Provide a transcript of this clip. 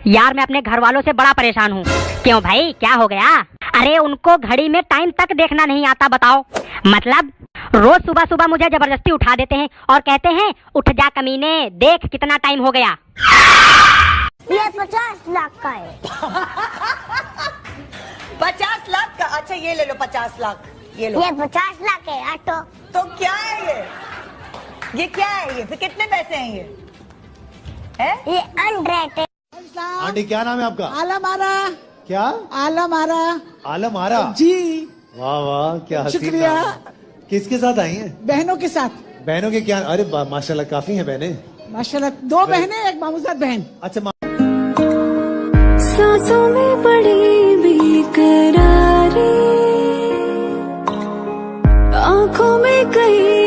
यार मैं अपने घर वालों से बड़ा परेशान हूँ। क्यों भाई, क्या हो गया? अरे उनको घड़ी में टाइम तक देखना नहीं आता, बताओ। मतलब रोज सुबह सुबह मुझे जबरदस्ती उठा देते हैं और कहते हैं उठ जा कमीने, देख कितना टाइम हो गया। ये 50 लाख का है। 50 लाख का? अच्छा ये ले लो 50 लाख, ये लो। ये 50 लाख है ऑटो। तो क्या है ये क्या है ये? फिर कितने पैसे हैं ये? है ये 100 है। आंटी क्या नाम है आपका? आलम आरा। क्या? आलम आरा। आलम आरा जी वाह वाह, क्या हसीन शुक्रिया। नाम है। किसके साथ आई हैं? बहनों के साथ। बहनों के क्या? अरे माशाल्लाह काफी हैं बहनें। माशाल्लाह 2 बहनें, एक मामूजात बहन। अच्छा सांसों में बड़ी बेकरारी, आंखों में कई